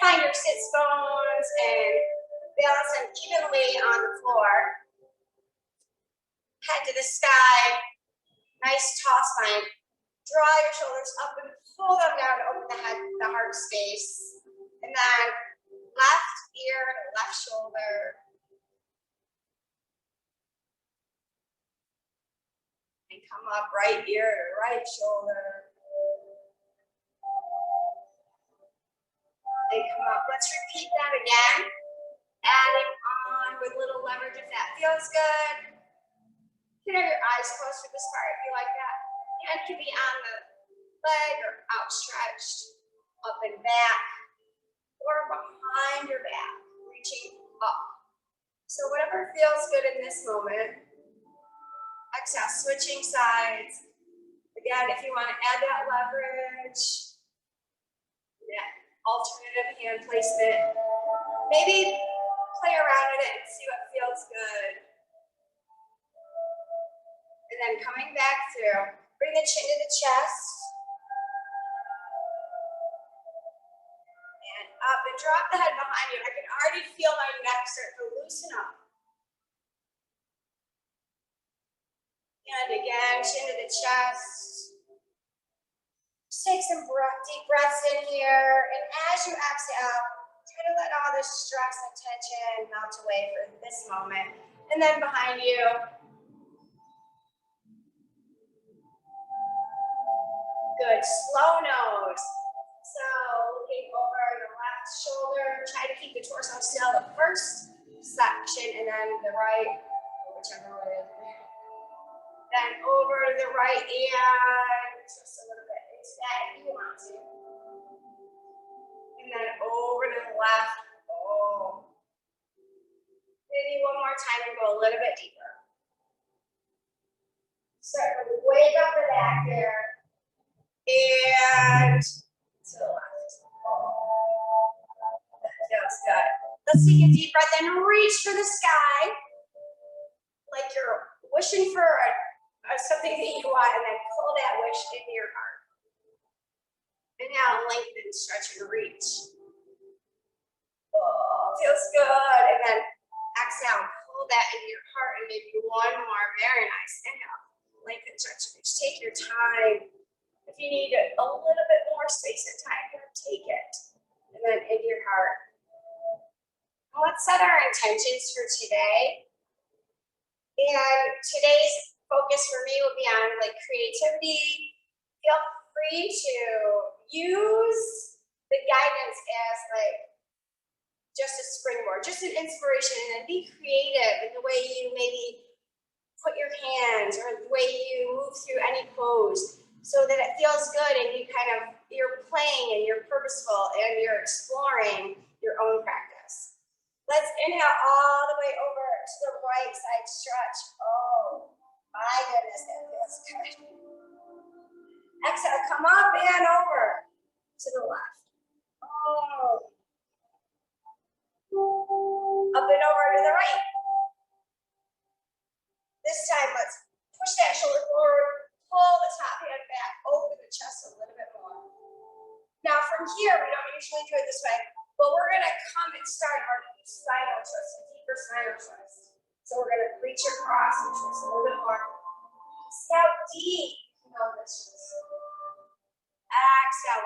find your sits bones and balance them evenly on the floor. Head to the sky. Nice tall spine. Draw your shoulders up and pull them down to open the head, the heart space. And then left ear to left shoulder. And come up right ear to right shoulder. And come up. Let's repeat that again. Adding on with a little leverage if that feels good. You can have your eyes closed for this part if you like that. Hand can be on the leg or outstretched, up and back, or behind your back, reaching up. So whatever feels good in this moment. Exhale, switching sides. Again, if you want to add that leverage, that alternative hand placement, maybe play around with it and see what feels good. And then coming back through, bring the chin to the chest. And up and drop the head behind you. I can already feel my neck start to loosen up. And again, chin to the chest. Just take some deep breaths in here. And as you exhale, try to let all this stress and tension melt away for this moment. And then behind you. Good, slow nose. So looking over the left shoulder, try to keep the torso still, the first section, and then the right, whichever way it is. Then over to the right and just a little bit into that if you want to. And then over to the left. Oh. Maybe one more time and go a little bit deeper. Start to wake up the back there. And to the left. That feels good. Let's take a deep breath and reach for the sky. Like you're wishing for something that you want, and then pull that wish into your heart. And now lengthen, stretch, and reach. Oh, feels good. And then exhale, pull that into your heart, and maybe one more. Very nice. Inhale, lengthen, stretch, and reach. Take your time. If you need a little bit more space and time, take it. And then into your heart. Let's set our intentions for today. And today's focus for me will be on like creativity. Feel free to use the guidance as like just a springboard, just an inspiration, and then be creative in the way you maybe put your hands or the way you move through any pose, so that it feels good and you're playing and you're purposeful and you're exploring your own practice. Let's inhale all the way over to the right side stretch. Oh my goodness, that feels good. Exhale, come up and over to the left. Oh. Up and over to the right. This time, let's push that shoulder forward. Pull the top hand back, open the chest a little bit more. Now from here, we don't usually do it this way, but we're gonna come and start our spinal twist, a deeper spinal twist. So we're gonna reach across and twist a little bit more. Scout deep. Exhale,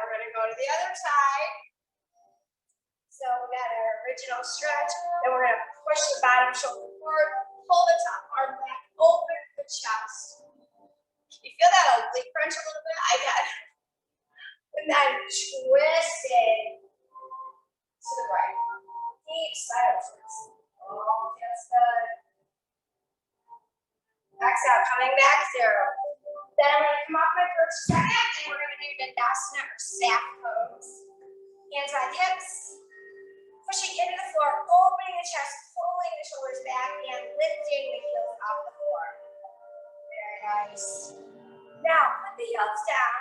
we're gonna go to the other side. So we got our original stretch, then we're gonna push the bottom shoulder forward, pull the top arm back, open the chest. You feel that oblique crunch a little bit? I got it. And then twist it to the right. Deep side twist. Oh, feels good. Exhale, coming back through. Then I'm going to come off my perch second, and we're going to do Dandasana or staff pose. Hands on hips. Pushing into the floor, opening the chest, pulling the shoulders back, and lifting the heels off the floor. Very nice. Now, put the heels down.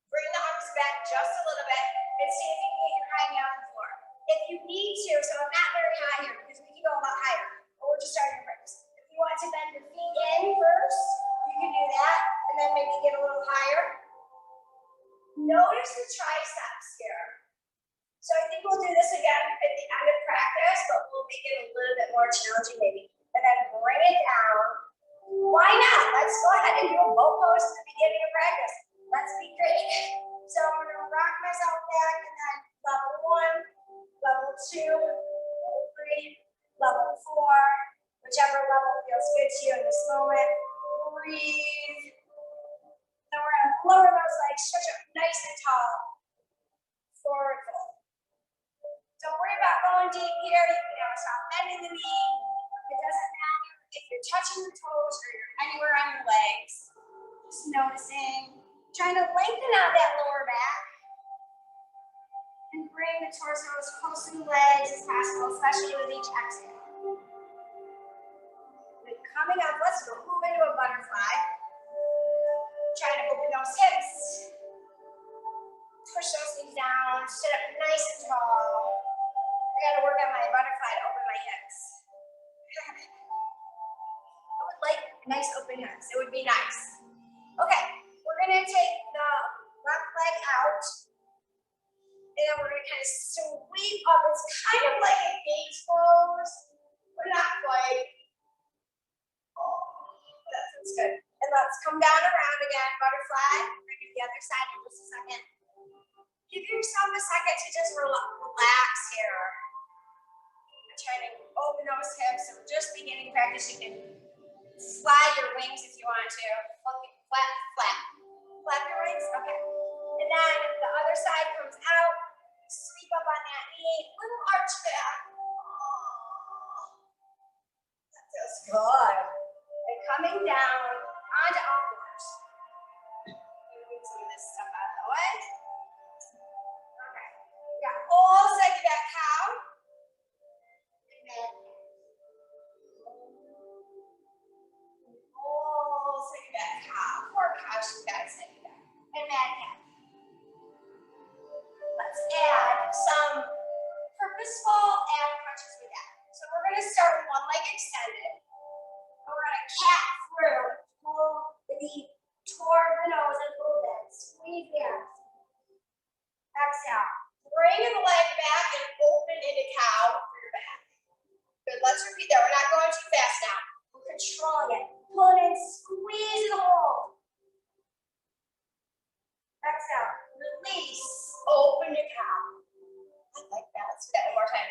Bring the arms back just a little bit, and see if you can get your high knee on the floor. If you need to, so I'm not very high here, because we can go a lot higher, but we're just starting to practice. If you want to bend your feet in first, you can do that, and then maybe get a little higher. Notice the triceps here. So I think think we'll do this again at the end of practice, but we'll make it a little bit more challenging maybe. And then bring it down. Why not? Let's go ahead and do a boat pose at the beginning of practice. Let's be creative. So I'm going to rock myself back and then level 1, level 2, level 3, level 4, whichever level feels good to you in this moment. Breathe. Then we're going to lower those legs, stretch up nice and tall. Forward fold. Don't worry about going deep here. You can have a soft bend in the knee. It doesn't matter if you're touching your toes or you're anywhere on your legs. Just noticing. Trying to lengthen out that lower back. And bring the torso as close to the legs as possible, especially with each exhale. Good. Coming up, let's go move into a butterfly. Try to open those hips. Push those things down, sit up nice and tall. I gotta work on my butterfly to open my hips. I would like nice open hips. It would be nice. Okay, we're gonna take the left leg out. And then we're gonna kind of sweep up. It's kind of like a gaze pose. We're not quite. Oh, that feels good. And let's come down around again, butterfly. We're gonna do the other side in just a second. Give yourself a second to just relax here. I'm trying to open those hips. So we're just beginning practice. You can slide your wings if you want to. Flap, flap. Flap your wings. Okay. And then the other side comes out. Sweep up on that knee. Little arch back. Oh, that feels good. And coming down onto all fours. Moving some of this stuff out of the way. Okay. We got all side of that cow. And then all side of that cow. Poor cow, she's got a side of that. And mad cat. Let's add some purposeful ab crunches with that. So we're going to start with one leg extended. And we're going to cat through, pull the knee toward the nose and pull that. Squeeze the abs. Exhale. Bring the leg back and open into cow for your back. Good. Let's repeat that. We're not going too fast now. We're controlling it. Pull it in, squeeze and hold. Exhale. Release. Open your cow. I like that. Let's do that one more time.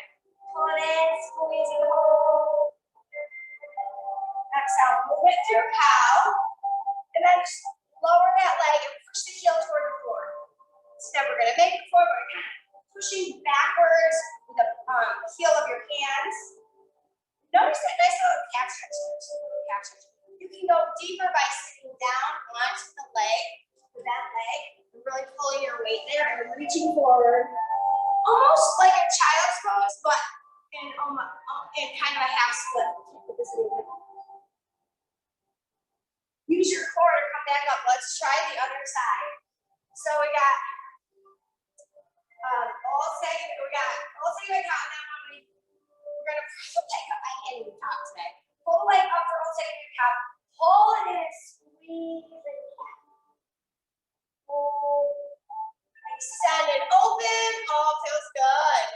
Pull it in, squeeze and hold. Exhale. Move it through cow. And then just lower that leg and push the heel toward the floor. So now we're going to make it forward. Pushing backwards with the heel of your hands. Notice that nice little calf stretch. You can go deeper by sitting down onto the leg, with that leg, and really pulling your weight there and reaching forward. Almost like a child's pose, but in kind of a half split. Use your core to come back up. Let's try the other side. So we got all segment out. Now we're going to pull the leg up. I can't even talk today. Pull the leg up for all segment count. Pull it in and squeeze and cat. Pull. Extend and open. Oh, feels good.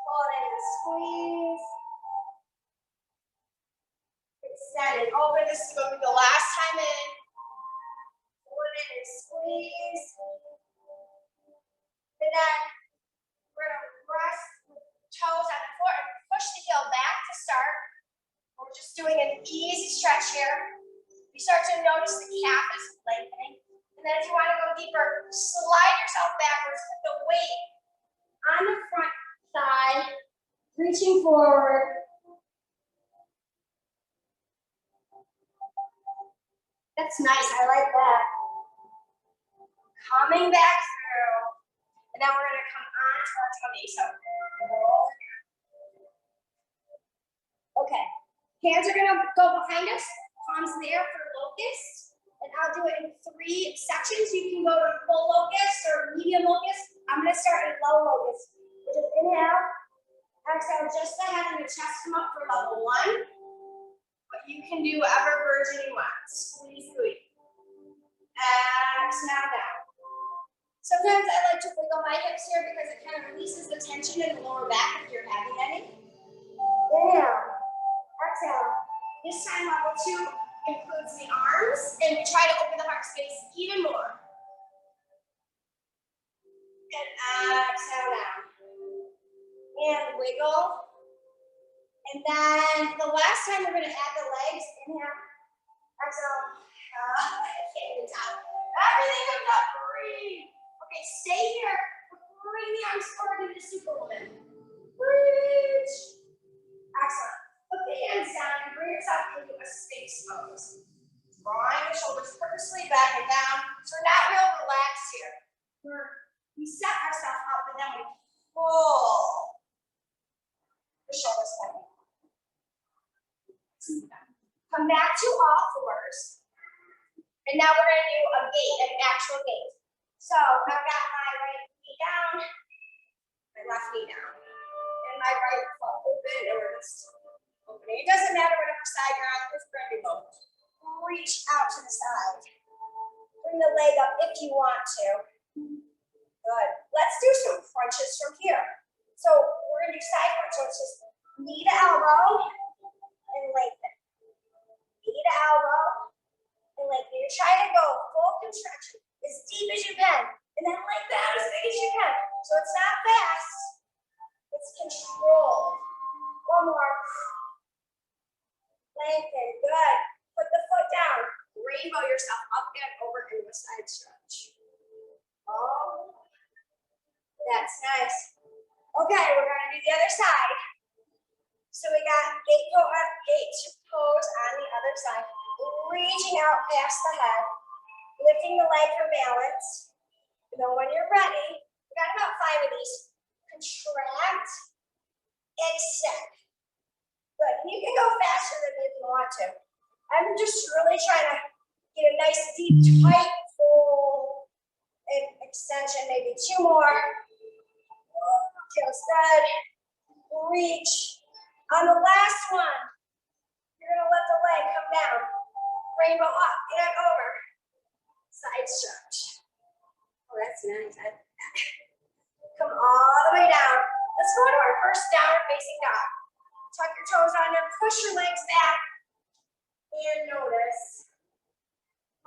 Pull it in and squeeze. Extend and open. This is going to be the last time in. Pull it in and squeeze. And then we're going to rest with toes on the floor and push the heel back to start. We're just doing an easy stretch here. You start to notice the calf is lengthening. And then if you want to go deeper, slide yourself backwards with the weight on the front thigh, reaching forward. That's nice. I like that. Coming back through. And now we're going to come on to our tummy. So, okay. Hands are going to go behind us. Palms there for locust. And I'll do it in 3 sections. You can go to full locust or medium locust. I'm going to start in low locust. Which is inhale. Exhale just the head and the chest come up for level 1. But you can do whatever version you want. Squeeze, squeeze. Exhale down. Sometimes I like to wiggle my hips here because it kind of releases the tension in the lower back if you're having any. Inhale, exhale. This time level 2 includes the arms, and we try to open the heart space even more. And exhale down. And wiggle. And then the last time we're going to add the legs. Inhale, exhale. Can't down. Everything comes up. Breathe. Okay, stay here. Bring the arms forward into Superwoman. Reach. Excellent. Put the hands down and bring yourself into a Sphinx pose. Drawing the shoulders purposely back and down. So we're not real relaxed here. We set ourselves up and then we pull the shoulders back. Come back to all fours. And now we're going to do a gate, an actual gate. So I've got my right knee down, my left knee down, and my right foot open and we're just opening. It doesn't matter whatever side you're on, it's going to be both. Reach out to the side. Bring the leg up if you want to. Good. Let's do some crunches from here. So we're going to do side crunches. Just knee to elbow and lengthen. Knee to elbow and lengthen. You're trying to go full contraction as deep as you can, and then lengthen out as big as you can. So it's not fast, it's controlled. One more. Lengthen, good. Put the foot down. Rainbow yourself up and over into a side stretch. Oh, that's nice. Okay, we're going to do the other side. So we got gate pose on the other side. Reaching out past the head. Lifting the leg for balance. And then when you're ready, we got about 5 of these. Contract, extend. Good. And you can go faster than if you want to. I'm just really trying to get a nice deep, tight pull and extension. Maybe 2 more. Feels good. Reach. On the last one, you're going to let the leg come down. Rainbow up and over. Side stretch. Oh, that's nice. Come all the way down. Let's go to our first downward facing dog. Tuck your toes under, push your legs back, and notice.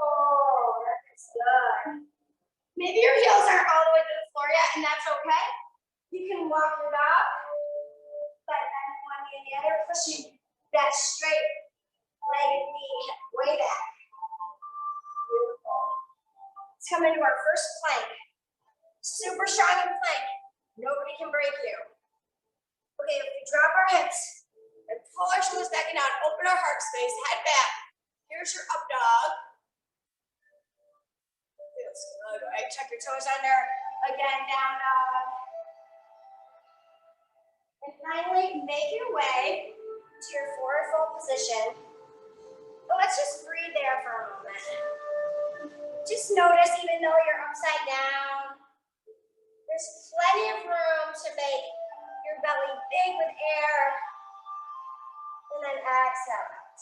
Oh, that's good. Maybe your heels aren't all the way to the floor yet, and that's okay. You can walk your dog, but then one knee and the other, pushing that straight leg and knee way back. Beautiful. Let's come into our first plank. Super strong in plank. Nobody can break you. Okay, if we drop our hips and pull our shoulders back and down, open our heart space, head back. Here's your up dog. Feels good, right? Tuck your toes under. Again, down dog. And finally, make your way to your forward fold position. But let's just breathe there for a moment. Just notice, even though you're upside down, there's plenty of room to make your belly big with air. And then exhale out.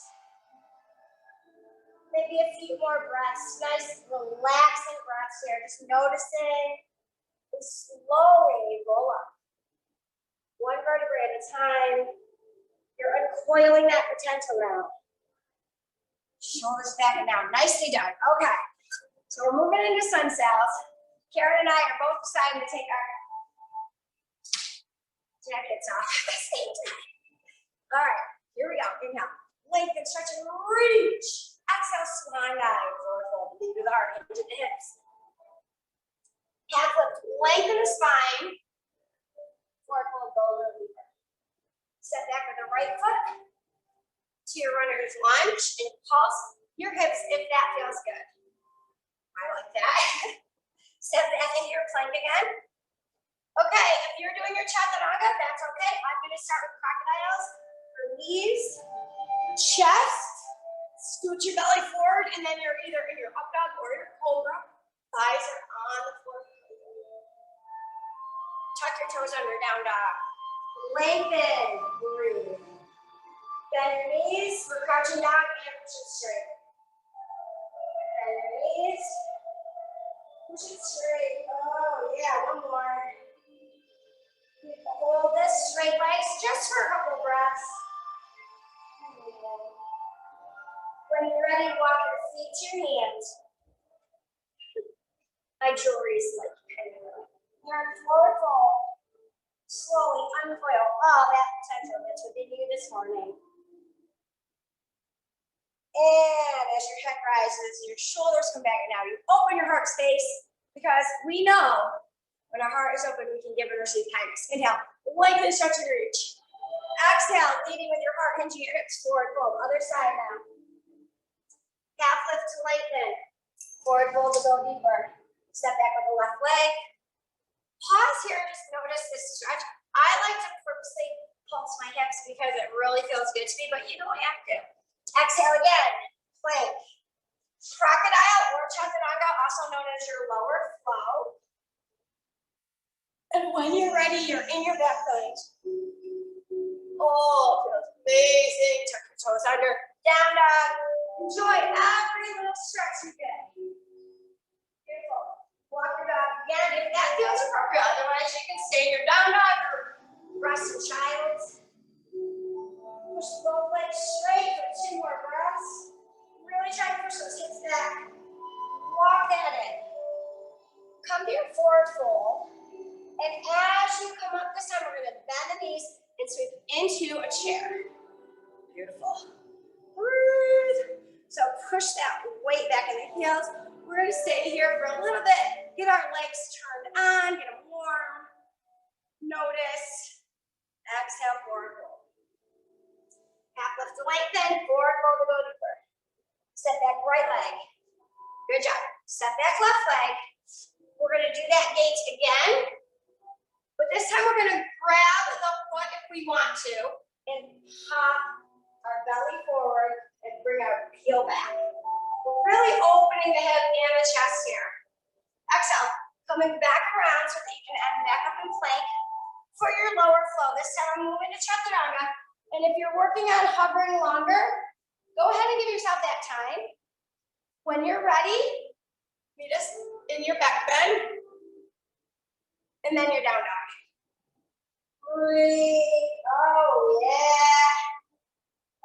Maybe a few more breaths. Nice, relaxing breaths here. Just noticing and slowly roll up. One vertebrae at a time. You're uncoiling that potential now. Shoulders back and down. Nicely done. Okay. So we're moving into sun cells. Karen and I are both deciding to take our jackets off at the same time. All right, here we go. Inhale. Lengthen, stretch, and reach. Exhale, swan dive. Forward fold. Lead with the heart into the hips. Half lift. Lengthen the spine. Forward fold, boulder lever. Step back with the right foot to your runner's lunge and pulse your hips if that feels good. I like that. Step back into your plank again. Okay, if you're doing your chaturanga, that's okay. I'm going to start with crocodiles for knees, chest, scoot your belly forward, and then you're either in your up dog or your cobra. Thighs are on the floor. Tuck your toes under, down dog. Lengthen, breathe. Bend your knees, we're crouching down and pushing straight. Bend your knees. Push it straight. Oh, yeah, one more. Hold this straight legs just for a couple breaths. When you're ready, walk your feet to your hands. My jewelry is like kind of. You're in forward fold. Slowly uncoil all that potential that's within you this morning. And as your head rises, your shoulders come back, and now you open your heart space, because we know when our heart is open, we can give and receive kindness. Inhale, lengthen, stretch, and reach. Exhale, leading with your heart, hinging your hips forward fold. Other side now. Half lift to lengthen. Forward fold to go deeper. Step back with the left leg. Pause here and just notice this stretch. I like to purposely pulse my hips because it really feels good to me, but you don't have to. Exhale again, plank. Crocodile or chaturanga, also known as your lower flow. And when you're ready, you're in your back plank. Oh, feels amazing. Tuck your toes under. Down dog. Enjoy every little stretch you get. Beautiful. Walk your dog again if that feels appropriate. Otherwise, you can stay in your down dog or rest in child's. Push both legs straight for 2 more breaths. Really try to push those hips back. Walk at it. Come to your forward fold. And as you come up this time, we're going to bend the knees and sweep into a chair. Beautiful. Breathe. So push that weight back in the heels. We're going to stay here for a little bit. Get our legs turned on. Get them warm. Notice. Exhale, forward fold. Half lift to lengthen, forward fold to go deeper. Step back right leg. Good job. Step back left leg. We're going to do that gate again. But this time we're going to grab the foot if we want to and pop our belly forward and bring our heel back. We're really opening the hip and the chest here. Exhale. Coming back around so that you can end back up in plank for your lower flow. This time I'm moving to chaturanga. And if you're working on hovering longer, go ahead and give yourself that time. When you're ready, meet us in your back bend. And then you're down dog. Breathe. Oh, yeah.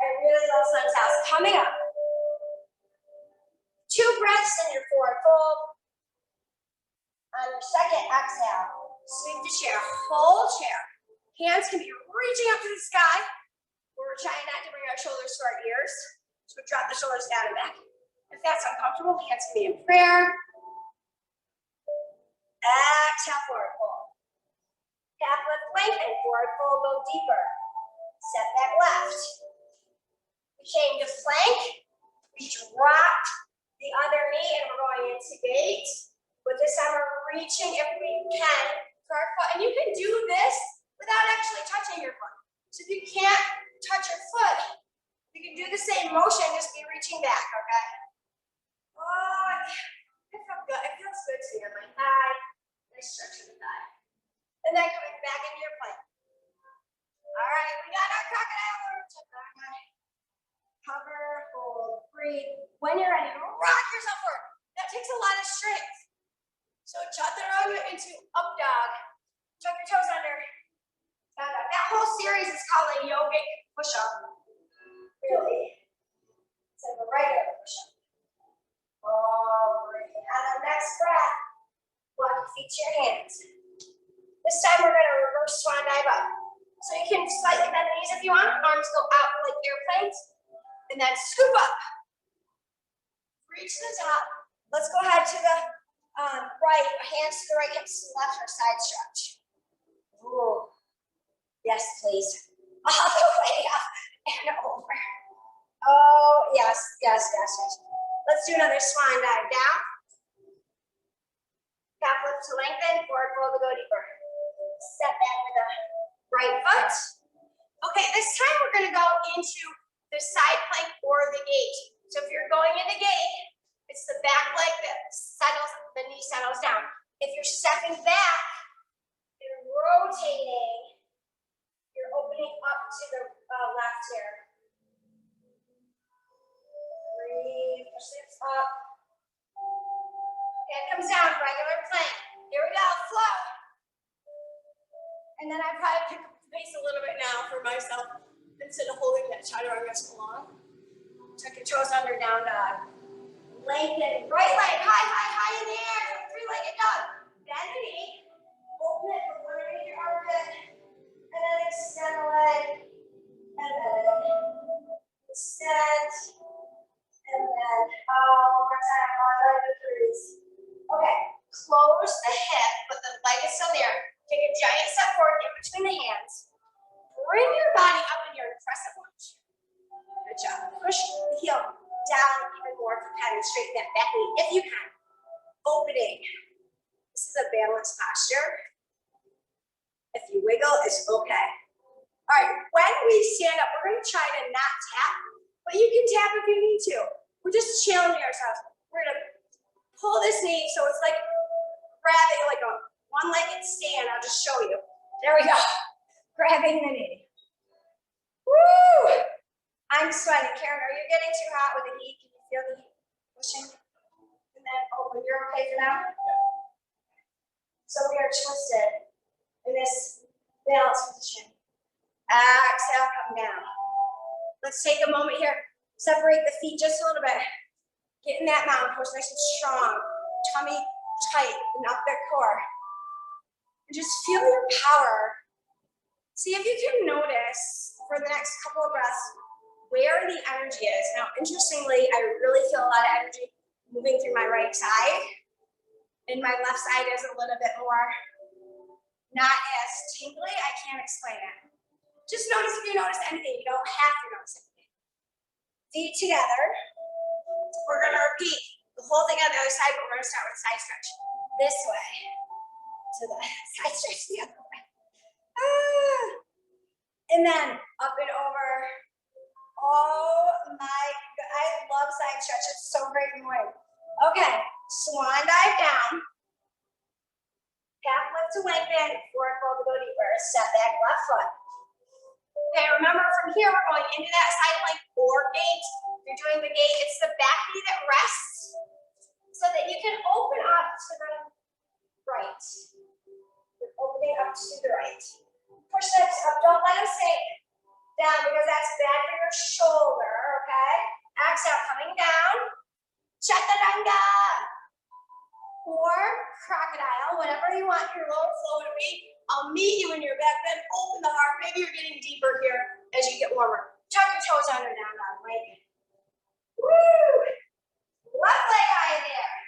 I really love sunhouse. Coming up. 2 breaths in your forward fold. On your second exhale, sweep the chair. Whole chair. Hands can be reaching up to the sky. We're trying not to bring our shoulders to our ears. So drop the shoulders down and back. If that's uncomfortable, hands can be in prayer. Exhale, forward fold. Half lift, lengthen, forward fold, go deeper. Step back left. We came to plank. We dropped the other knee and we're going into gate. But this time we're reaching if we can for our foot. And you can do this without actually touching your foot. So if you can't touch your foot, you can do the same motion, just be reaching back, okay? Oh, it feels good. It feels good to me on my thigh. Nice stretch in the thigh. And then coming back into your plank. All right, we got our crocodile. Cover, hold, breathe. When you're ready, rock yourself forward. That takes a lot of strength. So chaturanga into up dog. Tuck your toes under. That whole series is called a yogic push-up. Really. It's like a regular push-up. Oh, breathe. On the next breath, walk your feet to your hands. This time we're going to reverse swan dive up. So you can slightly bend the knees if you want. Arms go out like airplanes. And then scoop up. Reach to the top. Let's go ahead to the right. Hands to the right, hips to the left for a side stretch. Ooh. Yes, please. All the way up and over. Oh, yes, yes, yes, yes. Let's do another swan dive. Down. Calf lift to lengthen. Forward fold to go deeper. Step back with the right foot. Okay, this time we're going to go into the side plank or the gate. So if you're going in the gate, it's the back leg that settles, the knee settles down. If you're stepping back and rotating, you're opening up to the left here. Breathe, push hips up. And it comes down, regular plank. Here we go, flow. And then I probably pick up the pace a little bit now for myself instead of holding that chaturanga so long. Tuck your toes under, down dog. Lengthen, right leg, high in the air, three-legged dog. Bend the knee, open it from underneath your armpit, and then extend the leg, and then extend, and then, one more time, one leg to freeze. Okay, close the hip, but the leg is still there. Take a giant step forward in between the hands. Bring your body up in your crescent lunge. Good job. Push the heel down even more if you can, and straighten that back knee if you can. Opening. This is a balanced posture. If you wiggle, it's okay. All right, when we stand up, we're going to try to not tap, but you can tap if you need to. We're just challenging ourselves. We're going to pull this knee so it's like grabbing like a one-legged stand. I'll just show you. There we go. Grabbing the knee. Woo! I'm sweating. Karen, are you getting too hot with the heat? Can you feel the heat pushing? And then open. You're okay for now? So we are twisted in this balance position. Exhale, come down. Let's take a moment here. Separate the feet just a little bit. Get in that mountain pose, nice and strong. Tummy tight and up that core. And just feel your power. See if you can notice for the next couple of breaths where the energy is. Now, interestingly, I really feel a lot of energy moving through my right side. And my left side is a little bit more not as tingly. I can't explain it. Just notice if you notice anything. You don't have to notice anything. Feet together. We're going to repeat the whole thing on the other side, but we're going to start with side stretch. This way. To the side stretch the other way. And then up and over. Oh my God. I love side stretch. It's so great in the morning. Okay. Swan dive down. Calf lift to lengthen. Forward fold to go deeper. Step back left foot. Okay, remember from here we're going into that side plank or gate. If you're doing the gate, it's the back knee that rests so that you can open up to the right. You're opening up to the right. Push the hips up. Don't let them sink down because that's bad for your shoulder, okay? Exhale, coming down. Chaturanga. Or crocodile, whatever you want your lower flow to be. I'll meet you in your back bend. Open the heart. Maybe you're getting deeper here as you get warmer. Tuck your toes under down dog. Right. Woo! Left leg high in the air.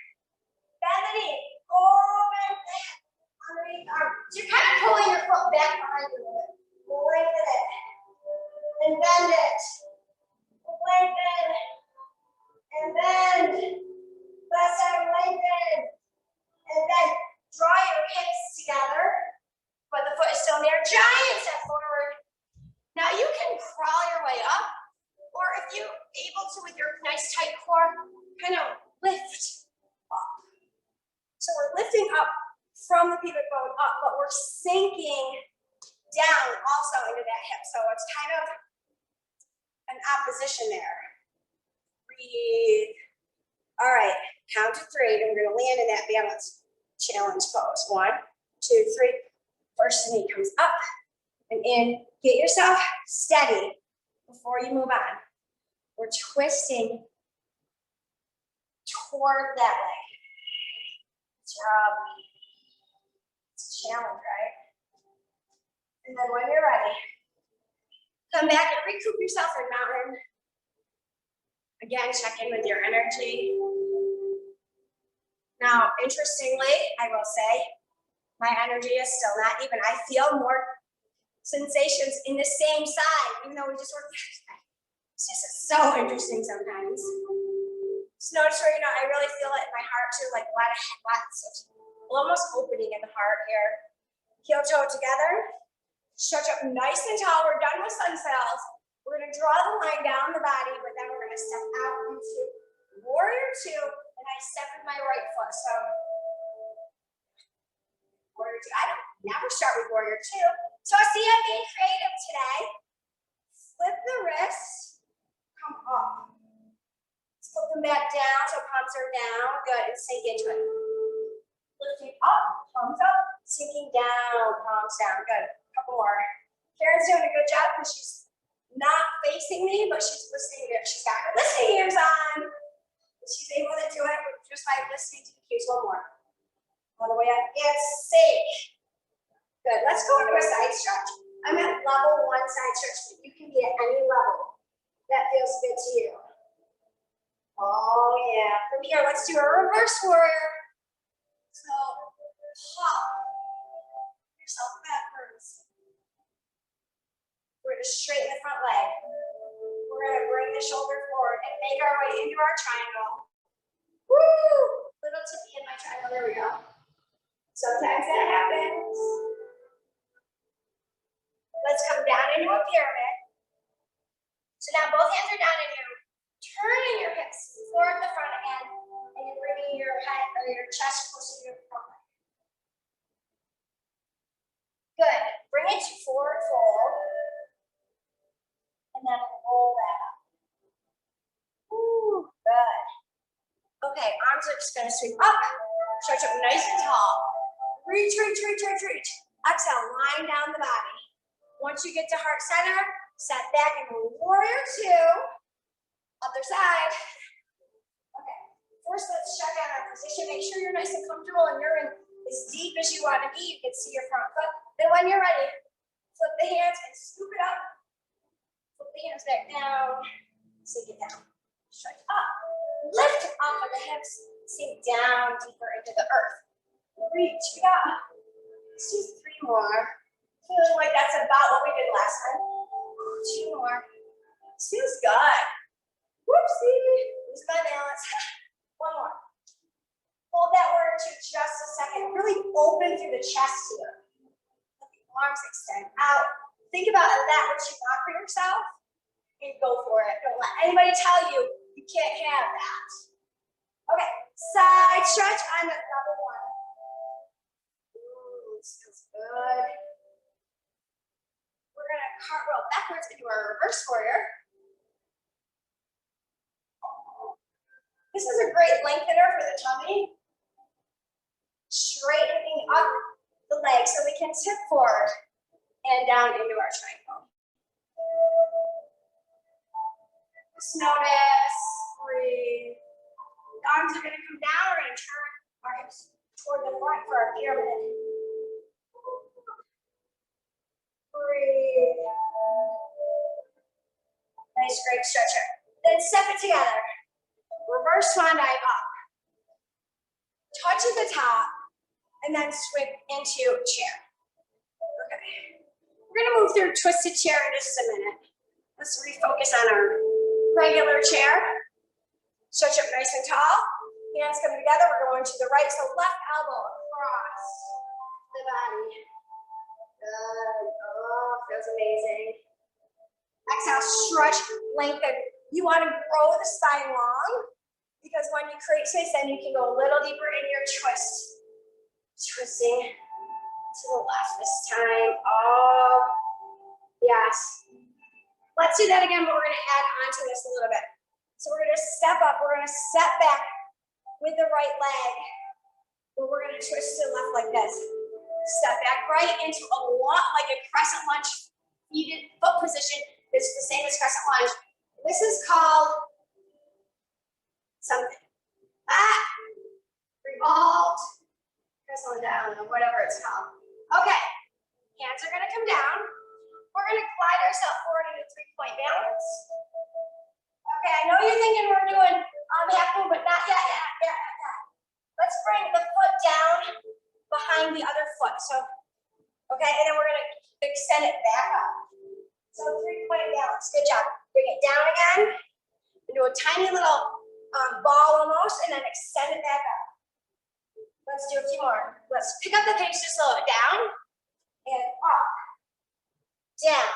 Bend the knee. Open the hip. Underneath the arm. So you're kind of pulling your foot back behind you a little bit. Lengthen it. And bend it. Lengthen. And bend. Left side lengthen. And then draw your hips together. But the foot is still there. Giant step forward. Now you can crawl your way up, or if you're able to with your nice tight core, kind of lift up. So we're lifting up from the pubic bone up, but we're sinking down also into that hip. So it's kind of an opposition there. Breathe. All right, count to 3, and we're gonna land in that balance challenge pose. 1, 2, 3. First knee comes up and in. Get yourself steady before you move on. We're twisting toward that leg. Good job. It's a challenge, right? And then when you're ready, come back and recoup yourself in mountain. Again, check in with your energy. Now, interestingly, I will say, my energy is still not even. I feel more sensations in the same side, even though we just worked. It's just so interesting sometimes. Just notice where, I really feel it in my heart too, like lots of almost opening in the heart here. Heel toe together. Stretch up nice and tall. We're done with sun sails. We're going to draw the line down the body, but then we're going to step out into warrior 2, and I step with my right foot. So warrior 2. I don't never start with warrior 2. So I see I'm being creative today. Flip the wrists, come up. Flip them back down so palms are down. Good, and sink into it. Lifting up, palms up, sinking down, palms down. Good. Couple more. Karen's doing a good job because she's not facing me, but she's listening to it. She's got her listening ears on. She's able to do it just by listening to the cues. One more. All the way up and sink. Good. Let's go into a side stretch. I'm at level 1 side stretch, but you can be at any level that feels good to you. Oh yeah. From here, let's do a reverse warrior. So hop yourself backwards. We're going to straighten the front leg. We're going to bring the shoulder forward and make our way into our triangle. Woo! Little tippy in my triangle. There we go. Sometimes that happens. Let's come down into a pyramid. So now both hands are down and you're turning your hips forward the front again, and you're bringing your head or your chest closer to your front leg. Good. Bring it to forward fold, and then roll that up. Ooh, good. Okay, arms are just going to sweep up, stretch up nice and tall. Reach, reach, reach, reach, reach. Exhale, line down the body. Once you get to heart center, set back in warrior 2. Other side. Okay. First, let's check out our position. Make sure you're nice and comfortable and you're in as deep as you want to be. You can see your front foot. Then when you're ready, flip the hands and scoop it up. Flip the hands back down. Sink it down. Stretch up. Lift off of the hips. Sink down deeper into the earth. Reach. We got. Let's do 3 more. Feeling like that's about what we did last time. 2 more. This feels good. Whoopsie. Lose my balance. 1 more. Hold that word to just a second. Really open through the chest here. Let the arms extend out. Think about that which you want for yourself and go for it. Don't let anybody tell you you can't have that. Okay. Side stretch. I'm at level 1. Ooh, this feels good. We're going to cartwheel backwards into our reverse warrior. This is a great lengthener for the tummy. Straightening up the legs so we can tip forward and down into our triangle. Just notice, breathe. The arms are going to come down. We're going to turn our hips toward the front for our pyramid. Breathe. Nice, great stretcher. Then step it together. Reverse swan dive up. Touch at the top, and then swing into chair. Okay. We're going to move through twisted chair in just a minute. Let's refocus on our regular chair. Stretch up nice and tall. Hands come together. We're going to the right, so left elbow across the body. Good. Oh, feels amazing. Exhale, stretch, lengthen. You want to grow the spine long because when you create space, then you can go a little deeper in your twist. Twisting to the left this time. Oh, yes. Let's do that again, but we're going to add on to this a little bit. So we're going to step up. We're going to step back with the right leg. But we're going to twist to the left like this. Step back right into a lot like a crescent lunge foot position. It's the same as crescent lunge. This is called something. Revolved, crescent down, or whatever it's called. Okay, hands are going to come down. We're going to glide ourselves forward into 3-point balance. Okay, I know you're thinking we're doing half move, but not yet. Let's bring the foot down behind the other foot. So, okay, and then we're going to extend it back up. So 3-point balance. Good job. Bring it down again. And do a tiny little ball almost, and then extend it back up. Let's do a few more. Let's pick up the pace to slow it down and up, down,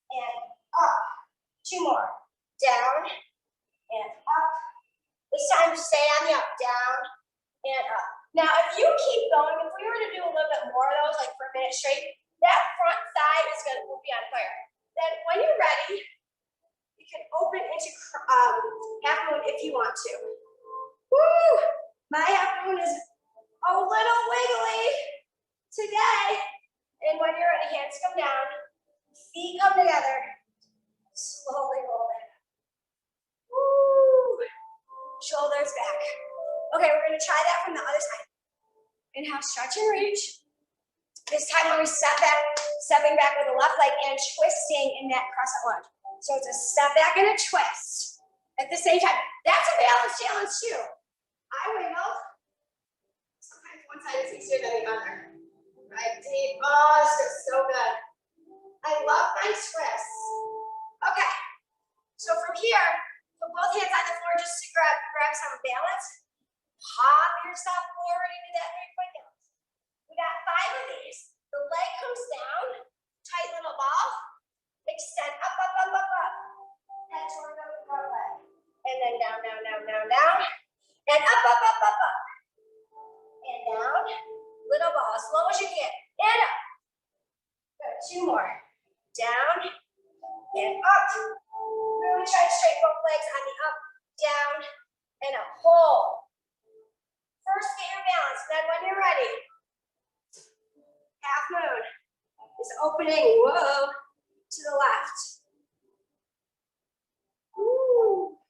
and up. 2 more. Down and up. This time stay on the up, down and up. Now, if you keep going, if we were to do a little bit more of those, like for a minute straight, that front thigh will be on fire. Then when you're ready, you can open into half moon if you want to. Woo! My half moon is a little wiggly today. And when you're ready, hands come down, feet come together, slowly roll it. Woo. Shoulders back. Okay, we're gonna try that from the other side. Inhale, stretch and reach. This time when we step back, stepping back with the left leg and twisting in that crescent lunge. So it's a step back and a twist at the same time. That's a balance challenge too. I wiggle. Sometimes one side is easier than the other. Right, deep. Oh, so good. I love my twists. Okay, so from here, put both hands on the floor just to grab some balance. Pop yourself forward into that 3-point balance. We got 5 of these. The leg comes down, tight little ball. Extend up, up, up, up, up. Head toward the front leg. And then down, down, down, down, down. And up, up, up, up, up. And down. Little ball, as low as you can. And up. Good, 2 more. Down and up. Really try to straighten both legs on the up, down, and up. Hold. First, get your balance. Then when you're ready, half moon is opening, whoa, to the left. Ooh.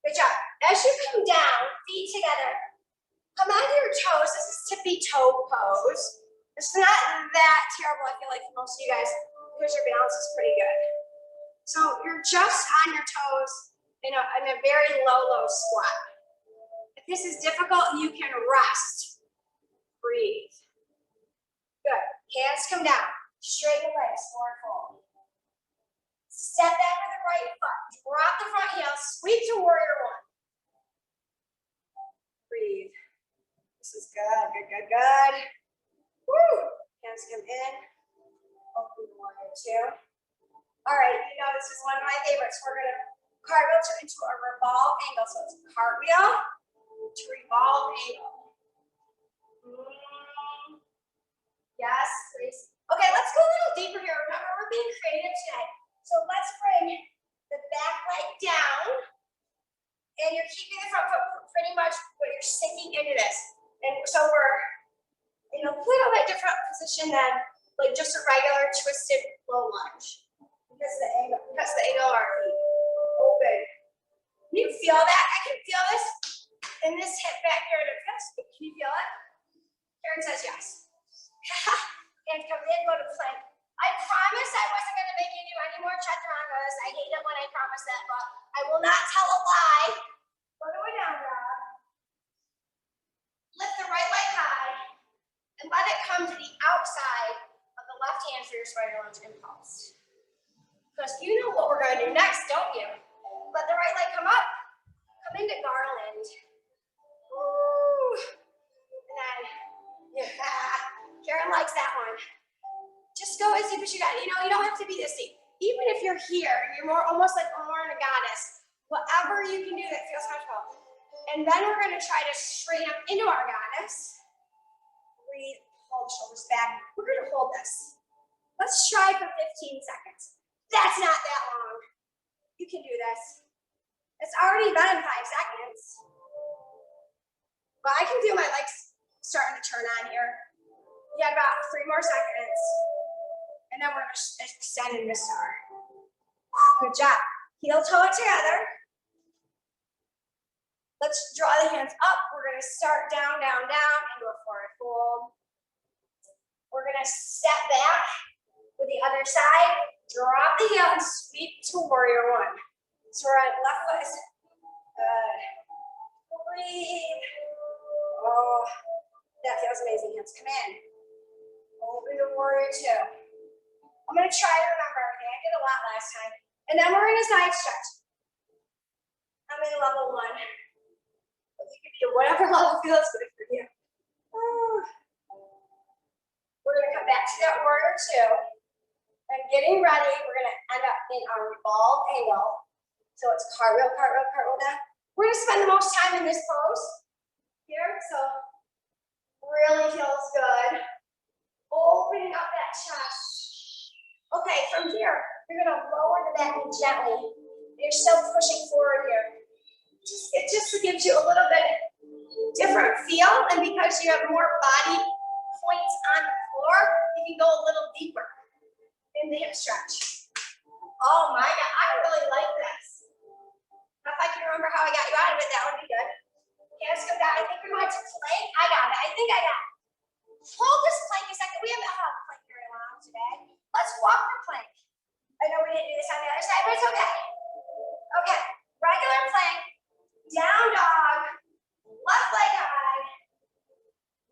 Good job. As you come down, feet together, come onto your toes. This is tippy toe pose. It's not that terrible, I feel like, for most of you guys, because your balance is pretty good. So you're just on your toes in a very low squat. If this is difficult, you can rest. Breathe. Good. Hands come down. Straighten the legs, forward fold. Step back with the right foot. Drop the front heel. Sweep to warrior one. Breathe. This is good, good, good, good. Woo. Hands come in. Open warrior two. All right, you know this is one of my favorites. We're gonna cartwheel into a revolve angle. So it's cartwheel to revolve angle. Yes, please. Okay, let's go a little deeper here. Remember, we're being creative today. So let's bring the back leg down. And you're keeping the front foot pretty much, but you're sinking into this. And so we're in a little bit different position than like just a regular twisted low lunge. Because the angle of our feet. Open. Can you feel that? I can feel this in this hip back here. Can you feel it? Karen says yes. And come in, go to plank. I promise I wasn't going to make you do any more chaturangas. I hate it when I promise that, but I will not tell a lie. Go to a down dog. Lift the right leg high and let it come to the outside of the left hand for your spider lunge impulse. Because you know what we're going to do next, don't you? Let the right leg come up. Come into garland. Woo. And then, yeah. Karen likes that one. Just go as deep as you got. You know, you don't have to be this deep. Even if you're here, you're more almost like more in a goddess. Whatever you can do that feels comfortable. And then we're going to try to straighten up into our goddess. Breathe, pull the shoulders back. We're going to hold this. Let's try for 15 seconds. That's not that long. You can do this. It's already been 5 seconds. But I can feel my legs starting to turn on here. You got about 3 more seconds. And then we're going to extend into star. Good job. Heel toe it together. Let's draw the hands up. We're going to start down, down, down into a forward fold. We're going to step back with the other side. Drop the heel and sweep to warrior one. So we're at left foot. Good. Breathe. Oh, that feels amazing. Hands come in. Open to warrior two. I'm going to try to remember everything. I did a lot last time. And then we're in a side stretch. I'm in level 1. But you can do whatever level feels good for you. We're going to come back to that warrior two. And getting ready, we're going to end up in our revolve angle. So it's cartwheel, cartwheel, cartwheel down. We're going to spend the most time in this pose here. So really feels good. Opening up that chest. Okay, from here, you're going to lower the back knee gently. You're still pushing forward here. It just gives you a little bit different feel, and because you have more body points on the floor, you can go a little deeper in the hip stretch. Oh my God, I really like this. If I can remember how I got you out of it, that would be good. Okay, let's go down. I think we're going to plank. I got it. I think I got it. Hold this plank a second. We haven't held plank very long today. Let's walk the plank. I know we didn't do this on the other side, but it's okay. Okay, regular plank, down dog, left leg high.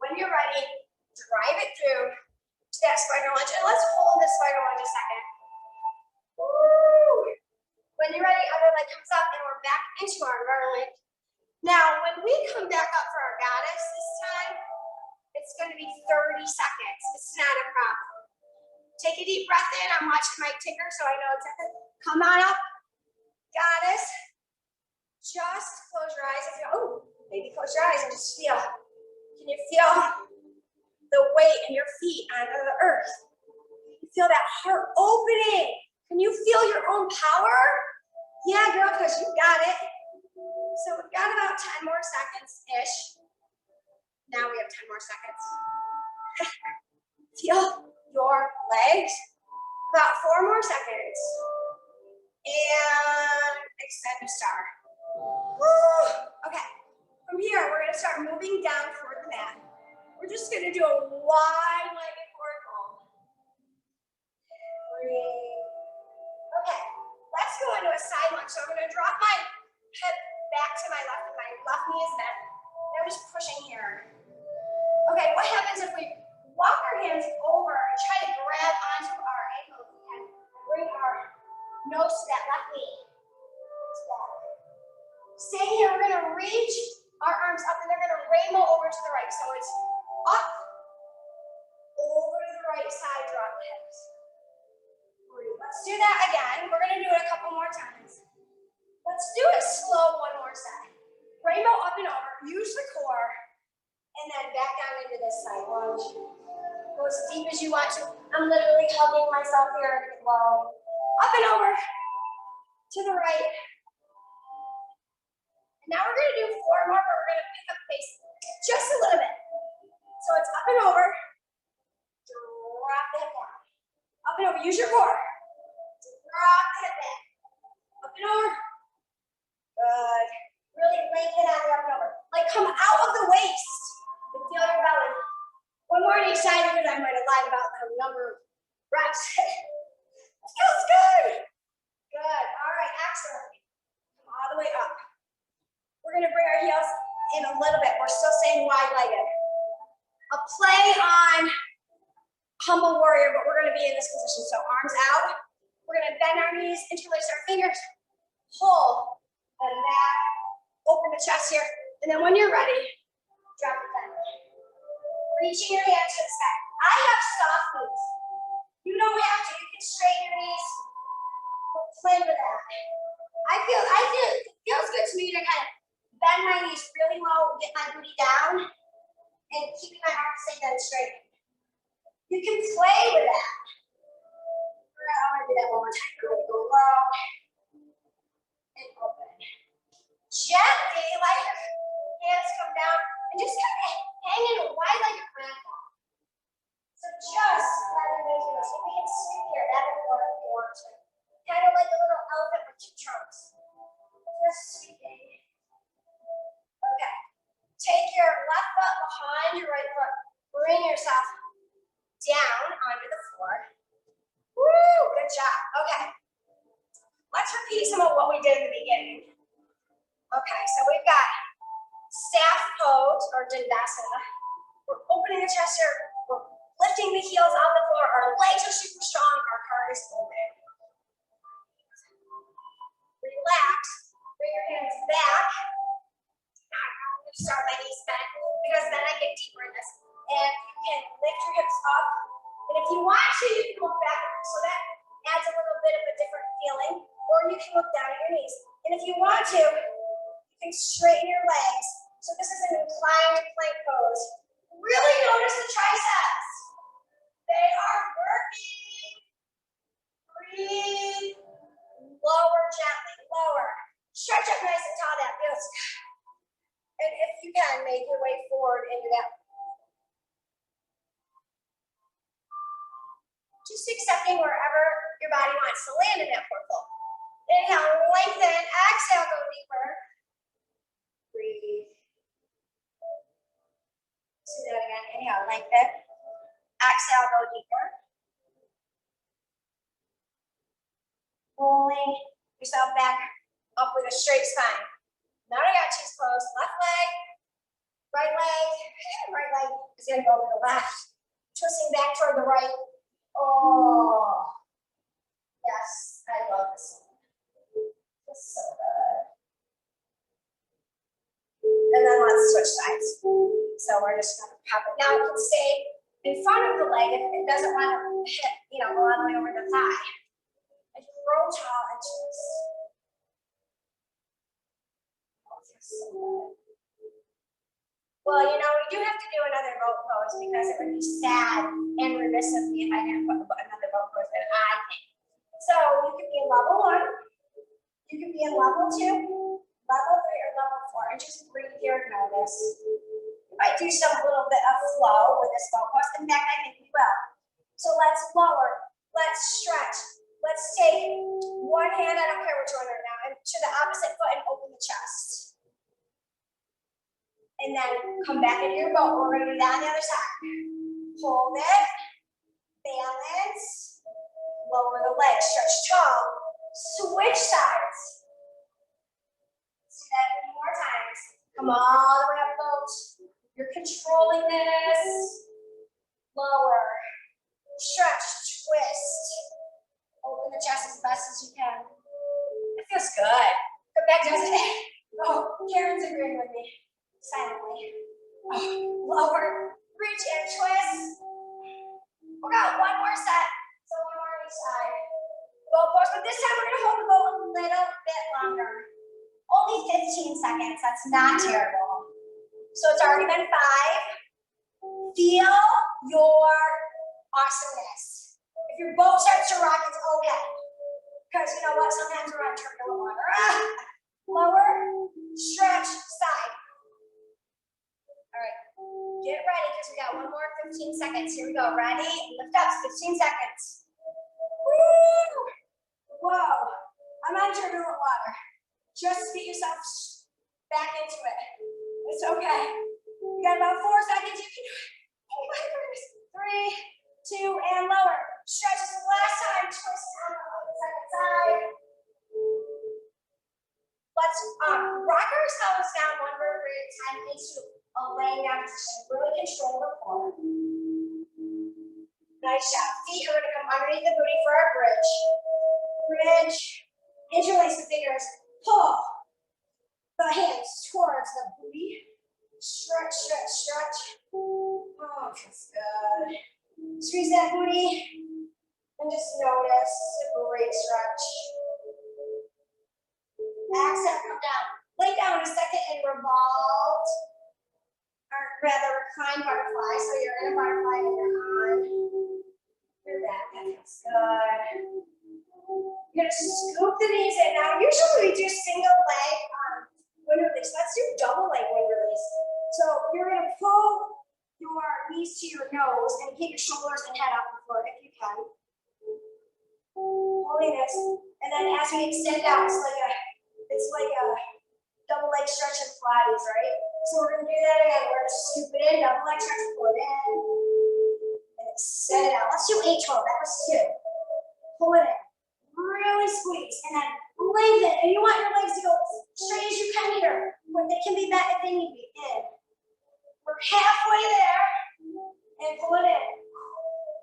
When you're ready, drive it through to that spider lunge. And let's hold this spider lunge a second. Woo! When you're ready, other leg comes up and we're back into our garland. Now, when we come back up for our goddess this time, it's going to be 30 seconds. It's not a problem. Take a deep breath in. I'm watching my ticker, so I know exactly. Come on up, goddess. Just close your eyes. Maybe close your eyes and just feel. Can you feel the weight in your feet onto the earth? You feel that heart opening. Can you feel your own power? Yeah, girl, because you got it. So we've got about 10 more seconds-ish. Now we have 10 more seconds. Feel your legs. About 4 more seconds. And extend to star. Woo! Okay. From here, we're going to start moving down toward the mat. We're just going to do a wide-legged vertical. Breathe. Okay. Let's go into a side lunge. So I'm going to drop my hip back to my left. My left knee is bent. And I'm just pushing here. Okay, what happens if we walk our hands over and try to grab onto our ankles and bring our nose to that left knee? Stay here. We're going to reach our arms up and they're going to rainbow over to the right. So it's up, over to the right side, drop the hips. Let's do that again. We're going to do it a couple more times. Let's do it slow one more set. Rainbow up and over, use the core, and then back down into this side lunge. Go as deep as you want to. I'm literally hugging myself here. Low. Up and over to the right. And now we're going to do 4 more, but we're going to pick up pace just a little bit. So it's up and over. Drop the hip down. Up and over. Use your core. Drop the hip back. Up and over. Good. Really lengthen out the up and over. Like come out of the waist and feel your belly. 1 more on each side because I might have lied about the number of reps. That feels good. Good. All right. Excellent. Come all the way up. We're going to bring our heels in a little bit. We're still staying wide-legged. A play on humble warrior, but we're going to be in this position. So arms out. We're going to bend our knees, interlace our fingers, pull, and back. Open the chest here. And then when you're ready, drop it down. Reaching your hands to the sky. I have soft knees. You don't have to. You can straighten your knees. We'll play with that. I feel it feels good to me to kind of bend my knees really low, get my booty down, and keeping my arms stay dead straight. You can play with that. I want to do that one more time. We're going to go low and open. Gently, let your hands come down and just kind of hang in wide like a grandpa. So just let your knees go. So we can sweep here, that if you want to. Kind of like a little elephant with 2 trunks. Just sweeping. Okay. Take your left foot behind your right foot. Bring yourself down onto the floor. Woo! Good job. Okay. Let's repeat some of what we did in the beginning. Okay, so we've got staff pose or Dandasana. We're opening the chest here. We're lifting the heels off the floor. Our legs are super strong. Our heart is open. Relax. Bring your hands back. I'm going to start my knees bent because then I get deeper in this. And you can lift your hips up. And if you want to, you can look back. So that adds a little bit of a different feeling. Or you can look down at your knees. And if you want to, you can straighten your legs. So this is an inclined plank pose. Really notice the triceps. They are working. Breathe. Lower gently, lower. Stretch up nice and tall, that feels good. And if you can, make your way just accepting wherever your body wants to land in that portal. Inhale, lengthen, exhale, go deeper. Breathe. Let's do that again. Inhale, lengthen. Exhale, go deeper. Pulling yourself back up with a straight spine. Now I got cheese close. Left leg, right leg is going to go to the left. Twisting back toward the right. Oh, yes, I love this one. It's so good. And then let's switch sides. So we're just going to pop it. Now it can stay in front of the leg if it doesn't want to hit, go all the way over the thigh. And grow tall and twist. Oh, it feels so good. Well, we do have to do another boat pose because it would be sad and remiss of me if I didn't put another boat pose that I think. So you could be in level 1, you could be in level 2, level 3, or level 4, and just breathe here and notice. You might do some little bit of flow with this boat pose. In fact, I think we will. So let's lower, let's stretch, let's take one hand, I don't care which one right now, and to the opposite foot and open the chest. And then come back into your boat. We're going to do that on the other side. Hold it, balance, lower the legs, stretch tall, switch sides. Let's do that a few more times. Come all the way up, boat. You're controlling this. Lower, stretch, twist. Open the chest as best as you can. It feels good. Come back, does it? Oh, Karen's agreeing with me. Silently. Lower, reach and twist. We got one more set. So one more on each side. Boat pose, but this time we're going to hold the boat a little bit longer. Only 15 seconds. That's not terrible. So it's already been 5. Feel your awesomeness. If your boat starts to rock, it's okay. Because you know what? Sometimes we're on turbulent water. Lower, stretch, side. All right, get ready because we got one more 15 seconds. Here we go. Ready? Lift up. 15 seconds. Woo! Whoa! I'm on turbulent water. Just get yourself back into it. It's okay. You got about 4 seconds. You can do it. Oh my goodness. 3, 2, and lower. Stretch this last time. Twist on the second side. Let's rock ourselves down one vertebrae at a time into a laying down position. Really control the core. Nice job. Feet are going to come underneath the booty for our bridge. Bridge. Interlace the fingers. Pull the hands towards the booty. Stretch, stretch, stretch. Oh, feels good. Squeeze that booty. And just notice a great stretch. Exhale, come down. Lay down a second and revolve. Or rather, recline butterfly. So you're in a butterfly and you're on your back. That feels good. You're going to scoop the knees in. Now, usually we do single leg wind release. Let's do double leg wind release. So you're going to pull your knees to your nose and keep your shoulders and head off the floor if you can. Holding this. And then as we extend out, it's like a double leg stretch and Pilates, right? So we're going to do that again. We're going to scoop it in, double leg stretch, pull it in, and extend it out. Let's do 8-12. That was 2. Pull it in. Really squeeze, and then lengthen. And you want your legs to go straight as you can here, but they can be bent if they need to be in. We're halfway there, and pull it in.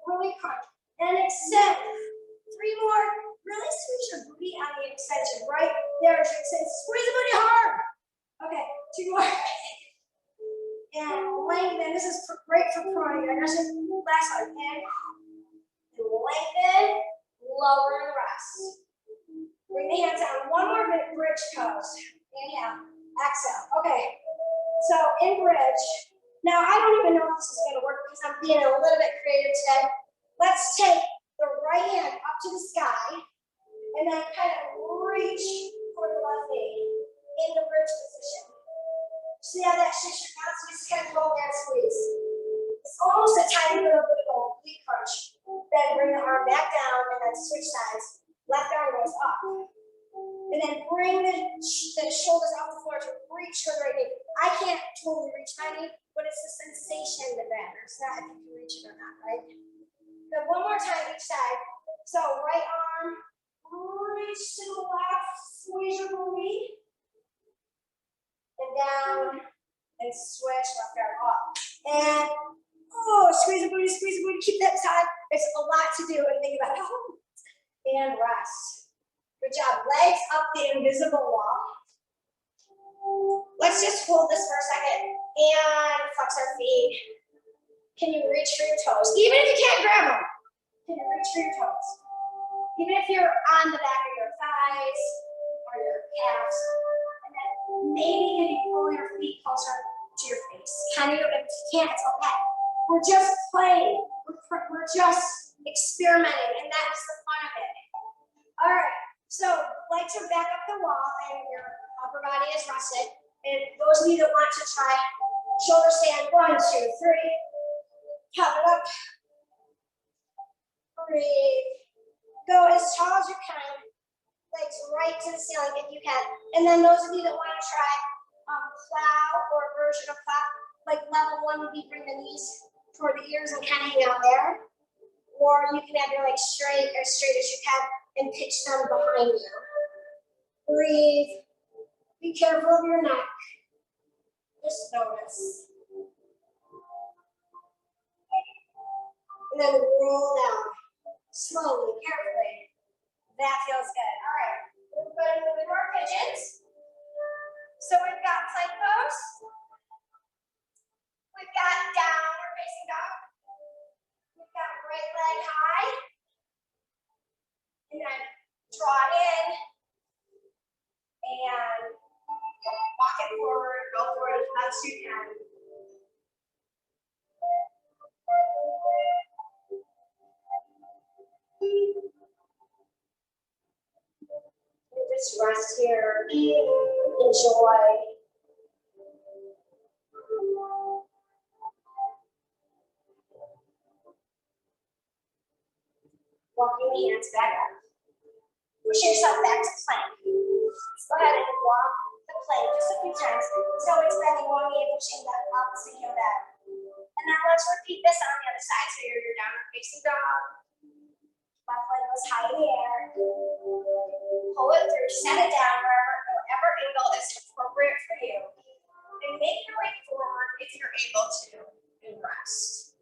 Really crunch. And extend. 3 more. Really squeeze your booty on the extension. Right there. Squeeze the booty hard. Okay, 2 more. And lengthen. This is great for proning. Last one. And lengthen. Lower and rest. Bring the hands down. One more bridge pose. Inhale. Exhale. Okay. So in bridge. Now I don't even know if this is going to work because I'm being a little bit creative today. Let's take the right hand up to the sky and then kind of reach for the left knee in the bridge position. See how that shifts your balance? So just kind of hold that squeeze. It's almost a tiny little bit of a oblique crunch. Then bring the arm back let's switch sides. Left arm goes up. And then bring the shoulders off the floor to reach for the right knee. I can't totally reach my knee, but it's the sensation that matters, not if you can reach it or not, right? Good, one more time each side. So right arm, reach to the left, squeeze your booty. And down, and switch, left arm up. And, oh, squeeze the booty, keep that tight. There's a lot to do and think about. And rest. Good job. Legs up the invisible wall. Let's just hold this for a second and flex our feet. Can you reach for your toes? Even if you can't grab them, can you reach for your toes? Even if you're on the back of your thighs or your calves. And then maybe can you pull your feet closer to your face? Can you? If you can't, it's okay. We're just playing. We're just experimenting, and that's the fun of it. All right. So legs are back up the wall and your upper body is rested. And those of you that want to try shoulder stand, 1, 2, 3. Pop it up. Breathe. Go as tall as you can. Legs right to the ceiling if you can. And then those of you that want to try plow or a version of plow, like level 1 would be bring the knees toward the ears and kind of hang out there. Or you can have your legs straight as you can and pitch them behind you. Breathe. Be careful of your neck. Just notice. And then roll down. Slowly, carefully. That feels good. All right. We're going to move into our pigeons. So we've got plank pose. We've got downward facing dog. We've got right leg high. And then draw it in. And walk it forward. Go forward as much as you can. And just rest here. Enjoy. Walking the hands back up. Push yourself back to plank. Let's go ahead and walk the plank just a few times. So it's bending one knee and pushing the opposite heel back. And now let's repeat this on the other side. So you're downward facing dog. Left leg goes high in the air. Pull it through, set it down whatever angle is appropriate for you. And make your way forward if you're able to, and rest.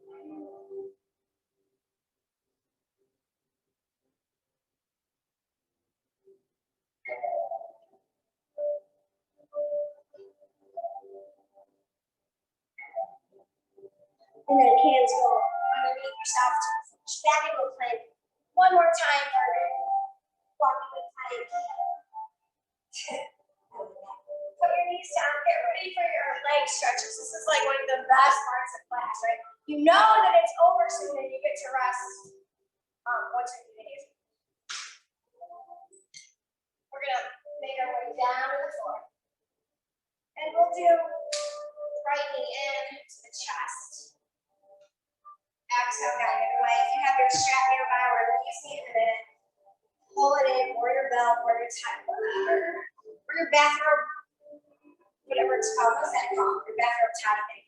And then hands go underneath yourself to push back into a plank. One more time for walking the plank. Put your knees down. Get ready for your leg stretches. This is like one of the best parts of class, right? You know that it's over soon and you get to rest once you do these. We're going to make our way down to the floor. And we'll do right knee in to the chest. Exhale, guide it away. If you have your strap nearby, or use me in a minute. Pull it in, or your belt, or your tie, or your bathrobe, whatever it's called. What's that called? Your bathrobe tie thing.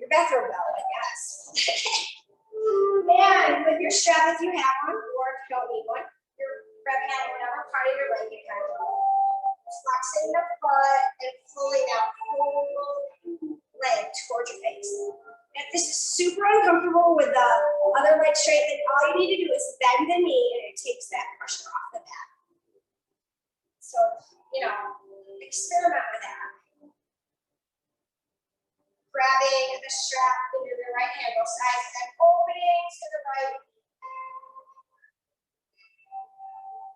Your bathrobe belt, I guess. And with your strap, if you have one, or if you don't need one, your grab hand, whatever part of your leg you have. Flexing the foot and pulling out whole leg towards your face. If this is super uncomfortable with the other leg straight, then all you need to do is bend the knee and it takes that pressure off the back. So, experiment with that. Grabbing the strap into the right hand, both sides, and opening to the right.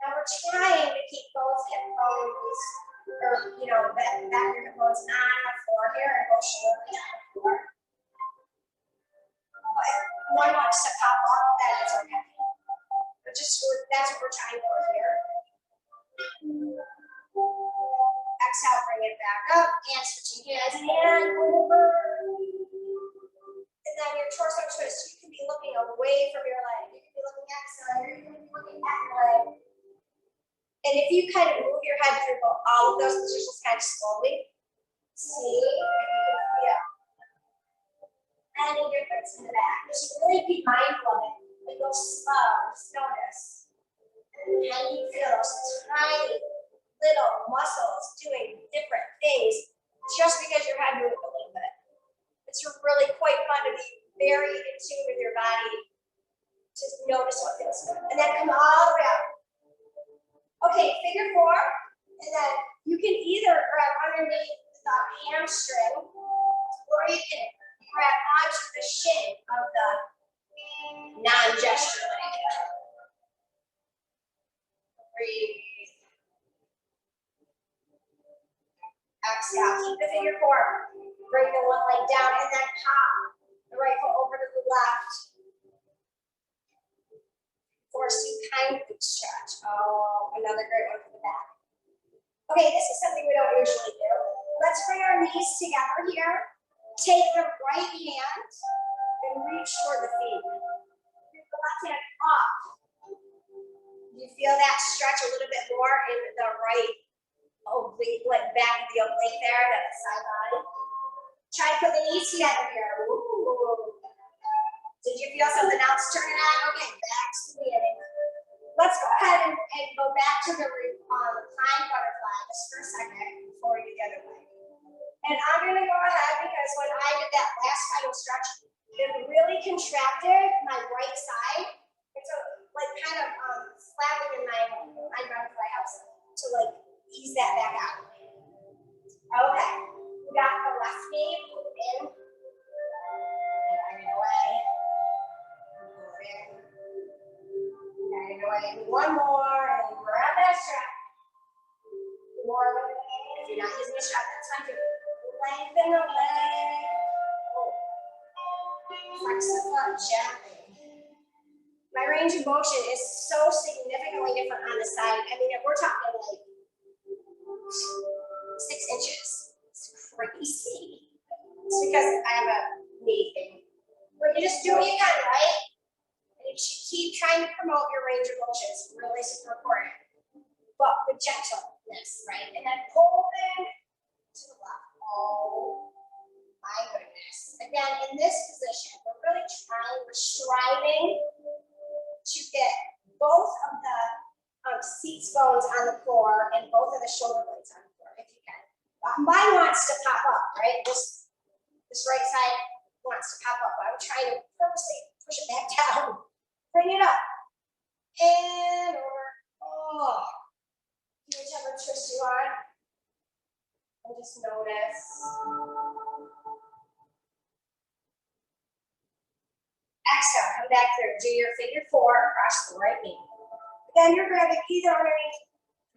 Now we're trying to keep both hip bones, or back of your hip bones on the floor here, and both shoulders on the floor. One wants to pop up, that is okay. But that's what we're trying for here. Exhale, bring it back up, and switching hands, and over. And then your torso twist, you can be looking away from your leg. You can be looking exhale, you can be looking And if you kind of move your head through all of those positions kind of slowly, see if you can feel any difference in the back. Just really be mindful of it. And go slow, just notice. And you feel those tiny little muscles doing different things just because your head moved a little bit. It's really quite fun to be very in tune with your body. Just notice what feels good. And then come all the way up. Okay, figure four. And then you can either grab underneath the hamstring or you can grab onto the shin of the non-gesture leg. Breathe. Exhale. Keep the figure four. Bring the one leg down and then pop the right foot over to the left. Force you kindly stretch. Oh, another great one for the back. Okay, this is something we don't usually do. Let's bring our knees together here. Take the right hand and reach toward the feet. Bring the left hand up. You feel that stretch a little bit more in the right oblique, like back of the oblique there, that side body. Try to put the knees together here. Ooh. Did you feel something else turning on? Okay, back to the beginning. Let's go ahead and go back to the reclined butterfly just for a second before we do the other leg. And I'm going to go ahead because when I did that last final stretch, it really contracted my right side. It's like kind of slapping in my butterfly house to like ease that back out. Okay, we got the left knee, move in, and iron away. Iron away. One more, and then grab that strap. More. If you're not using the strap, that's fine too. Lengthen the leg. Flex the foot gently. My range of motion is so significantly different on the side. I mean, if we're talking like 6 inches. It's crazy. It's because I have a knee thing. But you just do what you can, right? And you should keep trying to promote your range of motion. It's really super important. But with gentleness, right? And then open to the left. Oh my goodness. Again, in this position, we're striving to get both of the seat bones on the floor and both of the shoulder blades on the floor, if you can. Mine wants to pop up, right? This right side wants to pop up. I'm trying to purposely push it back down. Bring it up. And over. Oh. Whichever twist you want. And just notice. Exhale, come back through. Do your figure four across the right knee. Then you're grabbing either underneath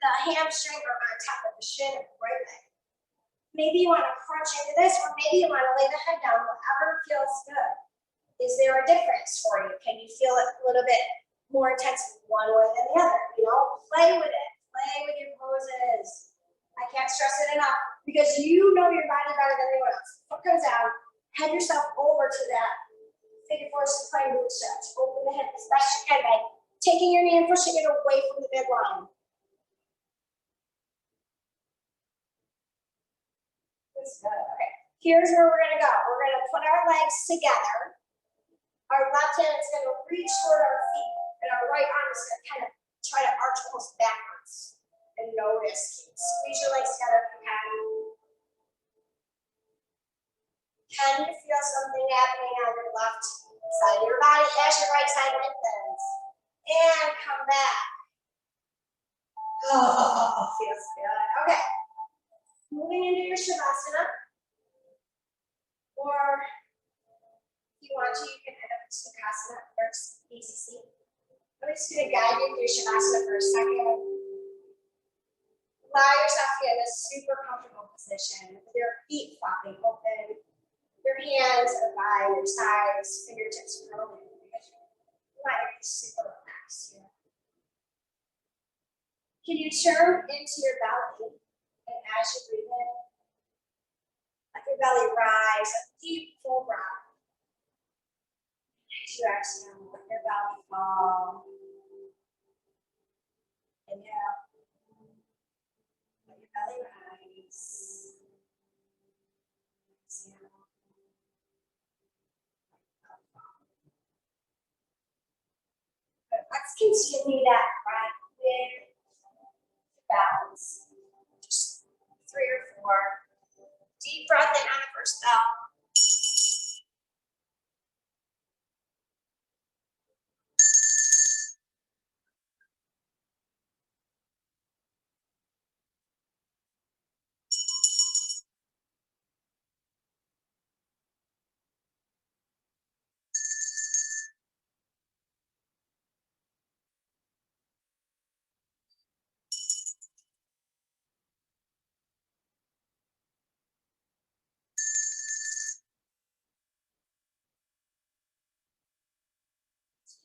the hamstring or on top of the shin of the right leg. Maybe you want to crunch into this, or maybe you want to lay the head down, whatever feels good. Is there a difference for you? Can you feel it a little bit more intense one way than the other? You know, play with it. Play with your poses. I can't stress it enough because you know your body better than anyone else. Foot comes down, head yourself over to that figure four supine glute stretch. Open the hip as best you can by taking your knee and pushing it away from the midline. That's good. Okay. Here's where we're going to go. We're going to put our legs together. Our left hand is going to reach toward our feet, and our right arm is going to kind of try to arch almost backwards. And notice. Squeeze your legs together if you can. Can you feel something happening on your left side of your body as your right side lengthens? And come back. Oh, feels good. Okay. Moving into your Shavasana. Or if you want to, you can end up in Sukhasana or BCC. I'm just going to guide you through Shavasana for a second. Allow yourself to get in a super comfortable position with your feet flopping open. Your hands are by your sides, fingertips curling, because you want to be super relaxed here. Can you turn into your belly? And as you breathe in, let your belly rise, a deep full breath. As you exhale, let your belly fall. Inhale. continue that breath with balance. Just 3 or 4. Deep breath in on the first bell.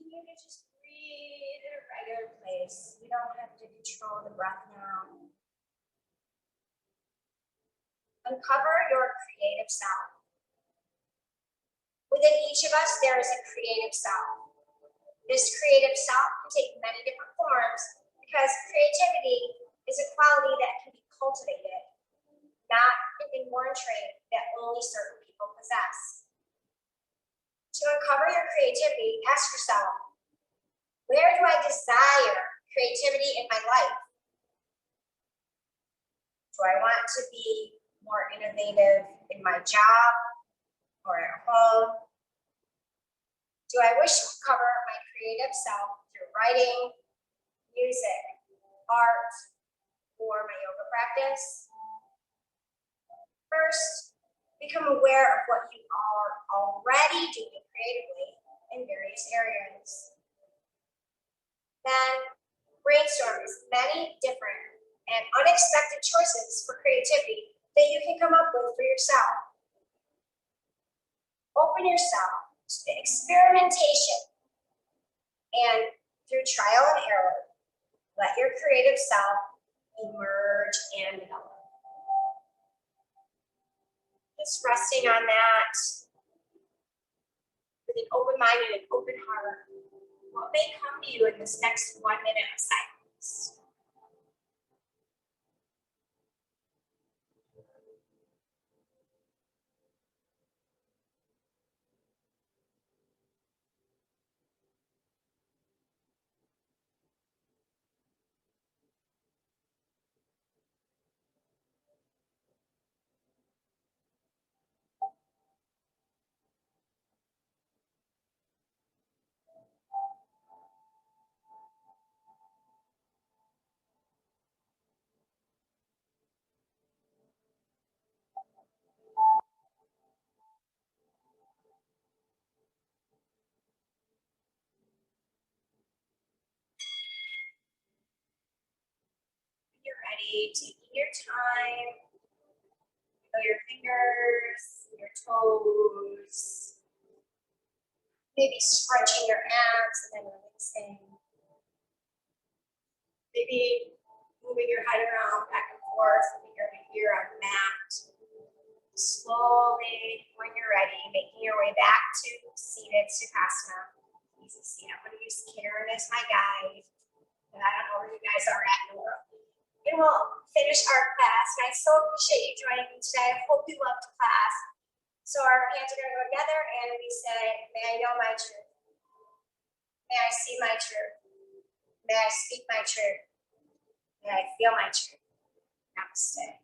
Continue to just breathe at a regular pace. You don't have to control the breath now. Uncover your creative self. Within each of us, there is a creative self. This creative self can take many different forms because creativity is a quality that can be cultivated, not an inborn trait that only certain people possess. To uncover your creativity, ask yourself, where do I desire creativity in my life? Do I want to be more innovative in my job or at home? Do I wish to uncover my creative self through writing, music, art, or my yoga practice? First, become aware of what you are already doing creatively in various areas. Then, brainstorm as many different and unexpected choices for creativity that you can come up with for yourself. Open yourself to the experimentation, and through trial and error, let your creative self emerge and develop. Just resting on that with an open mind and an open heart. What may come to you in this next 1 minute of silence? You're ready, taking your time. Feel your fingers, your toes. Maybe scrunching your abs and then releasing. Maybe moving your head around back and forth, moving your ear on the mat. Slowly, when you're ready, making your way back to seated Sukhasana. Easy seat. I'm going to use Karen as my guide. And I don't know where you guys are at in the world. And we'll finish our class. And I so appreciate you joining me today. I hope you loved class. So our hands are going to go together and we say, may I know my truth. May I see my truth. May I speak my truth. May I feel my truth. Namaste.